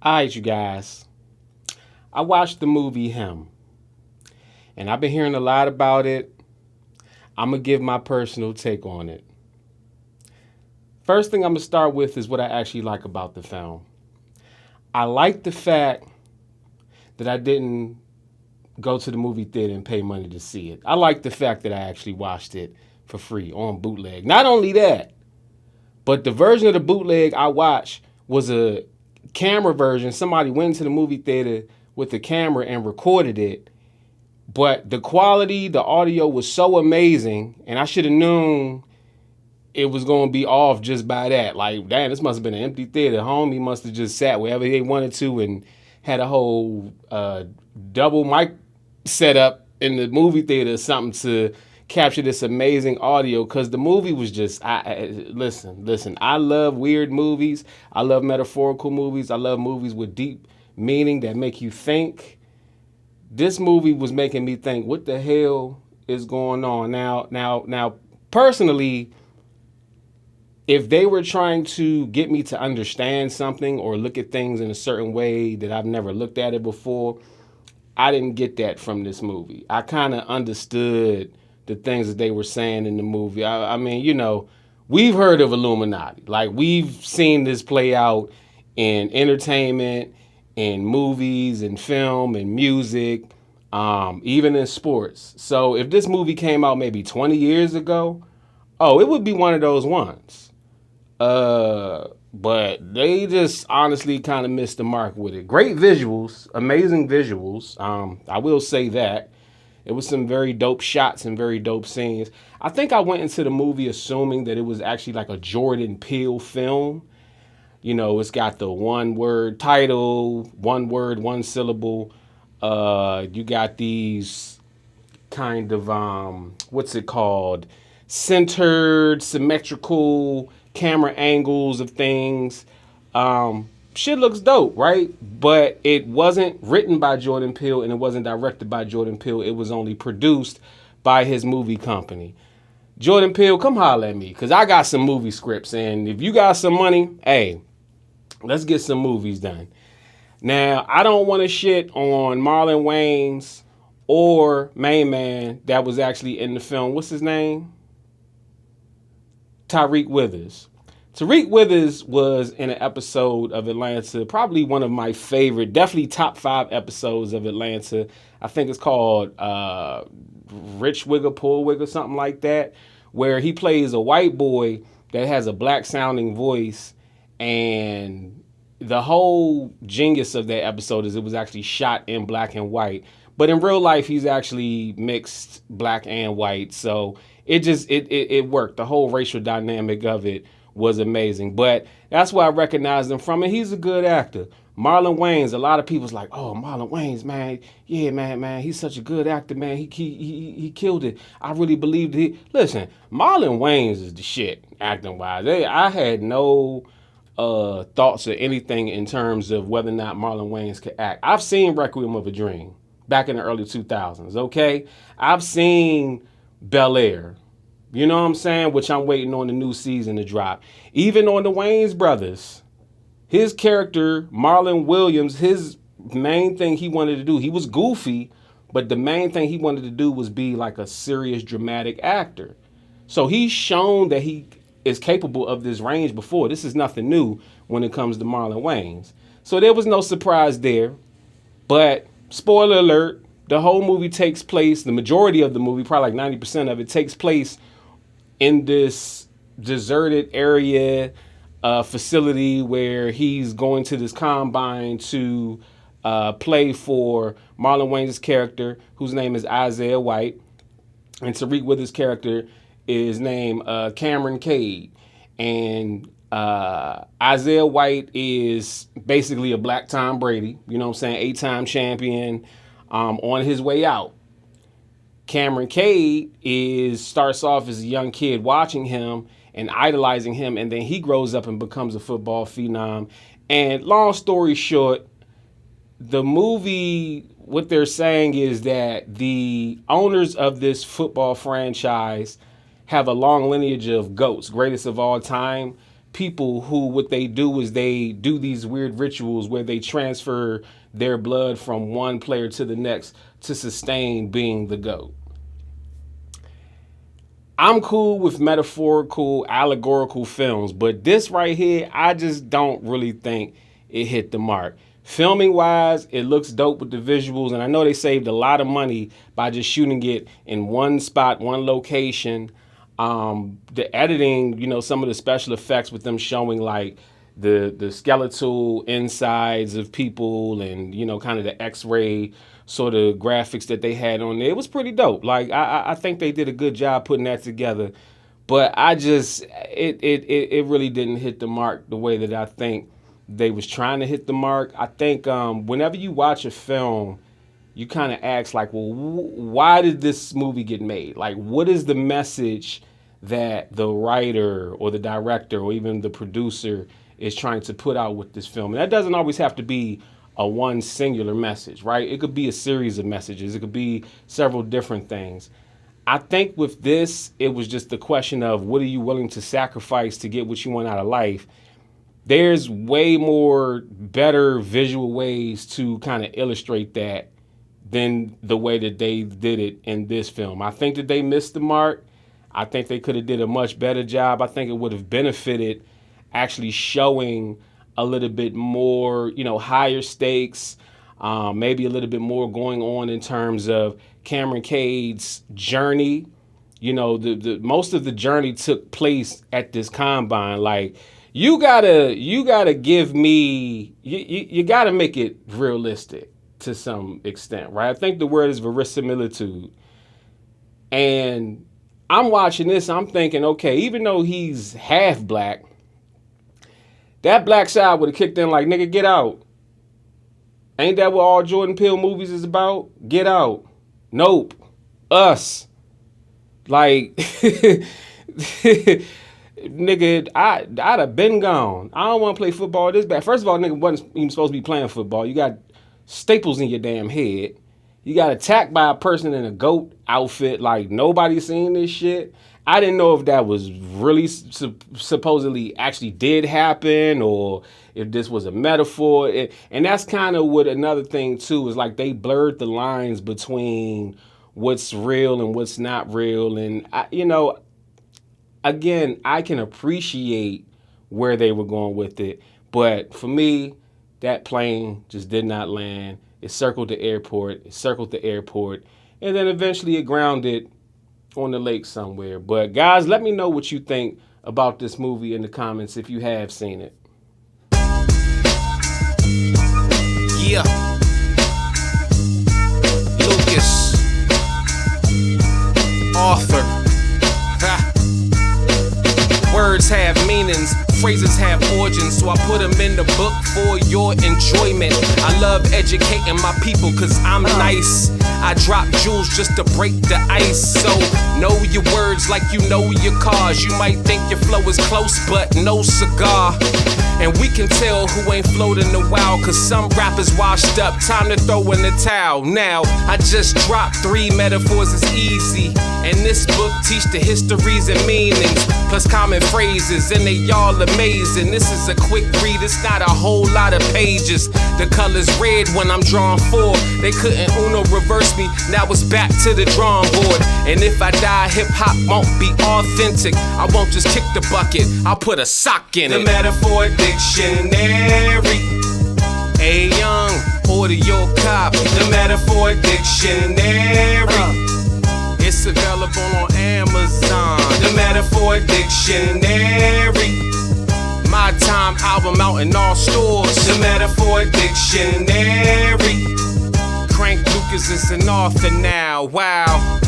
All right, you guys. I watched the movie Him, and I've been hearing a lot about it. I'm going to give my personal take on it. First thing I'm going to start with is what I actually like about the film. I like the fact that I didn't go to the movie theater and pay money to see it. I like the fact that I actually watched it for free on bootleg. Not only that, but the version of the bootleg I watched was a camera version. Somebody went into the movie theater with the camera and recorded it. But the quality, the audio was so amazing, and I should have known it was going to be off just by that. Like, damn, this must have been an empty theater. Homie must have just sat wherever they wanted to and had a whole double mic set up in the movie theater or something to capture this amazing audio. Because the movie was just, listen. I love weird movies. I love metaphorical movies. I love movies with deep meaning that make you think. This movie was making me think, what the hell is going on now? Personally, if they were trying to get me to understand something or look at things in a certain way that I've never looked at it before, I didn't get that from this movie. I kind of understood the things that they were saying in the movie. I mean, we've heard of Illuminati. Like, we've seen this play out in entertainment, in movies, in film, in music, even in sports. So if this movie came out maybe 20 years ago, oh, it would be one of those ones. But they just honestly kind of missed the mark with it. Great visuals, amazing visuals. I will say that. It was some very dope shots and very dope scenes. I think I went into the movie assuming that it was actually like a Jordan Peele film. It's got the one word title, one word, one syllable. You got these kind of what's it called? Centered, symmetrical camera angles of things. Shit looks dope, right? But it wasn't written by Jordan Peele and it wasn't directed by Jordan Peele. It was only produced by his movie company. Jordan Peele, come holler at me, because I got some movie scripts, and if you got some money, hey, let's get some movies done. Now, I don't want to shit on Marlon Wayans or Main Man that was actually in the film. What's his name? Tyreek Withers. Tariq Withers was in an episode of Atlanta, probably one of my favorite, definitely top 5 episodes of Atlanta. I think it's called Rich Wigger, Poor Wigger, something like that, where he plays a white boy that has a black sounding voice. And the whole genius of that episode is it was actually shot in black and white. But in real life, he's actually mixed black and white. So it worked. The whole racial dynamic of it was amazing. But that's where I recognized him from, and he's a good actor. Marlon Wayans, a lot of people's like, oh, Marlon Wayans, man, yeah, man, he's such a good actor, man. He killed it. I really believed it. Listen, Marlon Wayans is the shit, acting wise. I had no thoughts or anything in terms of whether or not Marlon Wayans could act. I've seen Requiem of a Dream back in the early 2000s, okay? I've seen Bel Air. You know what I'm saying? Which I'm waiting on the new season to drop. Even on the Wayans brothers, his character, Marlon Williams, his main thing he wanted to do, he was goofy, but the main thing he wanted to do was be like a serious dramatic actor. So he's shown that he is capable of this range before. This is nothing new when it comes to Marlon Wayans. So there was no surprise there. But spoiler alert, the whole movie takes place, the majority of the movie, probably like 90% of it, takes place in this deserted area facility where he's going to this combine to play for Marlon Wayans' character, whose name is Isaiah White, and Tariq Withers' character is named Cameron Cade. And Isaiah White is basically a black Tom Brady, you know what I'm saying, 8-time champion, on his way out. Cameron Cade starts off as a young kid watching him and idolizing him, and then he grows up and becomes a football phenom. And long story short, the movie, what they're saying is that the owners of this football franchise have a long lineage of GOATs, greatest of all time, people who what they do is they do these weird rituals where they transfer their blood from one player to the next to sustain being the GOAT. I'm cool with metaphorical, allegorical films, but this right here, I just don't really think it hit the mark. Filming wise, it looks dope with the visuals, and I know they saved a lot of money by just shooting it in one spot, one location. The editing, some of the special effects with them showing like the skeletal insides of people and, kind of the X-ray sort of graphics that they had on there. It was pretty dope. Like, I think they did a good job putting that together. But it really didn't hit the mark the way that I think they was trying to hit the mark. I think whenever you watch a film, you kind of ask like, well, why did this movie get made? Like, what is the message that the writer or the director or even the producer is trying to put out with this film? And that doesn't always have to be a one singular message, right? It could be a series of messages. It could be several different things. I think with this, it was just the question of what are you willing to sacrifice to get what you want out of life? There's way more better visual ways to kind of illustrate that than the way that they did it in this film. I think that they missed the mark. I think they could have did a much better job. I think it would have benefited actually showing a little bit more, higher stakes, maybe a little bit more going on in terms of Cameron Cade's journey. The most of the journey took place at this combine. Like, you gotta give me, you gotta make it realistic to some extent, right? I think the word is verisimilitude. And I'm watching this, I'm thinking, okay, even though he's half black, that black side would have kicked in like, nigga, get out. Ain't that what all Jordan Peele movies is about? Get out. Nope. Us. Like, nigga, I'd have been gone. I don't want to play football this bad. First of all, nigga wasn't even supposed to be playing football. You got staples in your damn head. You got attacked by a person in a GOAT outfit like nobody's seen this shit. I didn't know if that was really supposedly actually did happen or if this was a metaphor. And that's kind of what another thing too is like they blurred the lines between what's real and what's not real. And, again, I can appreciate where they were going with it. But for me, that plane just did not land. It circled the airport. And then eventually it grounded on the lake somewhere. But guys, let me know what you think about this movie in the comments if you have seen it. Yeah. Lucas. Author. Ha. Words have meanings, phrases have origins, so I put them in the book for your enjoyment. I love educating my people cause I'm nice. I drop jewels just to break the ice. So know your words like you know your cars. You might think your flow is close, but no cigar. And we can tell who ain't floating in a while, cause some rappers washed up, time to throw in the towel. Now, I just dropped 3 metaphors, it's easy. And this book teach the histories and meanings, plus common phrases, and they all amazing. This is a quick read, it's not a whole lot of pages. The color's red when I'm drawing 4. They couldn't Uno reverse me, now it's back to the drawing board. And if I die, hip-hop won't be authentic. I won't just kick the bucket, I'll put a sock in it. The metaphor dictionary. Hey young, order your copy. The metaphor dictionary. It's available on Amazon. The metaphor dictionary. My Time album out in all stores. The metaphor dictionary. Crank Lucas is an author now. Wow.